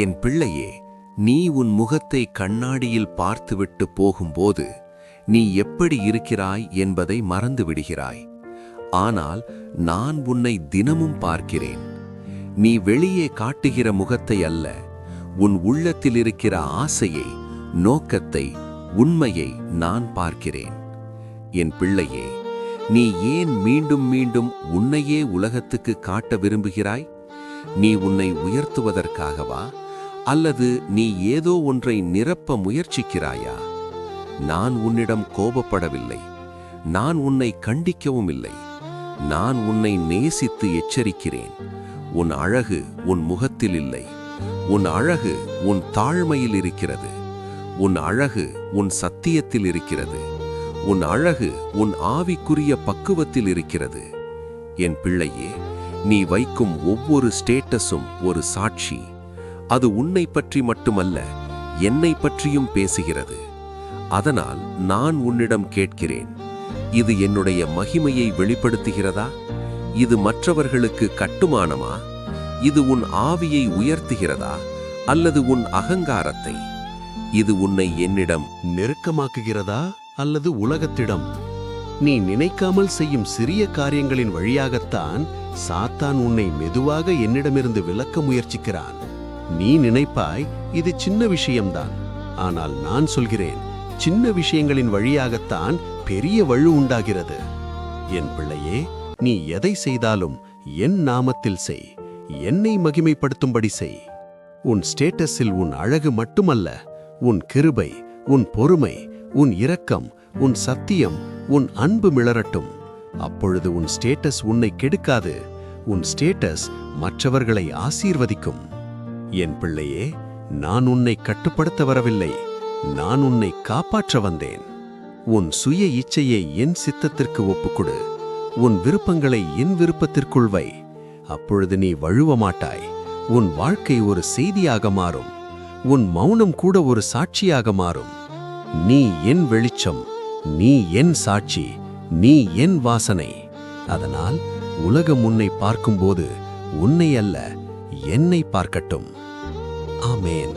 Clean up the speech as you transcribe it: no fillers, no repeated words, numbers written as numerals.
என் பிள்ளையே, நீ உன் முகத்தை கண்ணாடியில் பார்த்துவிட்டு போகும்போது நீ எப்படி இருக்கிறாய் என்பதை மறந்து விடுகிறாய். ஆனால் நான் உன்னை தினமும் பார்க்கிறேன். நீ வெளியே காட்டுகிற முகத்தை அல்ல, உன் உள்ளத்தில் இருக்கிற ஆசையை, நோக்கத்தை, உண்மையை நான் பார்க்கிறேன். என் பிள்ளையே, நீ ஏன் மீண்டும் மீண்டும் உன்னையே உலகத்துக்கு காட்ட விரும்புகிறாய்? நீ உன்னை உயர்த்துவதற்காகவா, அல்லது நீ ஏதோ ஒன்றை நிரப்ப முயற்சிக்கிறாயா? நான் உன்னிடம் கோபப்படவில்லை. நான் உன்னை கண்டிக்கவும் இல்லை. நான் உன்னை நேசித்து எச்சரிக்கிறேன். உன் அழகு உன் முகத்தில் இல்லை. உன் அழகு உன் தாழ்மையில் இருக்கிறது. உன் அழகு உன் சத்தியத்தில் இருக்கிறது. உன் அழகு உன் ஆவிக்குரிய பக்குவத்தில் இருக்கிறது. என் பிள்ளையே, நீ வைக்கும் ஒவ்வொரு ஸ்டேட்டஸும் ஒரு சாட்சி. அது உன்னை பற்றி மட்டுமல்ல, என்னை பற்றியும் பேசுகிறது. அதனால் நான் உன்னிடம் கேட்கிறேன், இது என்னுடைய மகிமையை வெளிப்படுத்துகிறதா? இது மற்றவர்களுக்கு கட்டுமானமா? இது உன் ஆவியை உயர்த்துகிறதா, அல்லது உன் அகங்காரத்தை? இது உன்னை என்னிடம் நெருக்கமாக்குகிறதா, அல்லது உலகத்திடம்? நீ நினைக்காமல் செய்யும் சிறிய காரியங்களின் வழியாகத்தான் சாத்தான் உன்னை மெதுவாக என்னிடமிருந்து விலக்க முயற்சிக்கிறான். நீ நினைப்பாய், இது சின்ன விஷயம்தான். ஆனால் நான் சொல்கிறேன், சின்ன விஷயங்களின் வழியாகத்தான் பெரிய வலு உண்டாகிறது. என் பிள்ளையே, நீ எதை செய்தாலும் என் நாமத்தில் செய். என்னை மகிமைப்படுத்தும்படி செய். உன் ஸ்டேட்டஸில் உன் அழகு மட்டுமல்ல, உன் கிருபை, உன் பொறுமை, உன் இரக்கம், உன் சத்தியம், உன் அன்பு மிளரட்டும். அப்பொழுது உன் ஸ்டேட்டஸ் உன்னை கெடுக்காது. உன் ஸ்டேட்டஸ் மற்றவர்களை ஆசீர்வதிக்கும். என் பிள்ளையே, நான் உன்னை கட்டுப்படுத்த வரவில்லை. நான் உன்னை காப்பாற்ற வந்தேன். உன் சுய இச்சையை என் சித்தத்திற்கு ஒப்புக்கொடு. உன் விருப்பங்களை என் விருப்பத்திற்குள் வை. அப்பொழுது நீ வழுவ மாட்டாய். உன் வாழ்க்கை ஒரு செய்தியாக மாறும். உன் மௌனம் கூட ஒரு சாட்சியாக மாறும். நீ என் வெளிச்சம், நீ என் சாட்சி, நீ என் வாசனை. அதனால் உலகம் உன்னை பார்க்கும்போது உன்னை அல்ல, என்னை பார்க்கட்டும். ஆமேன்.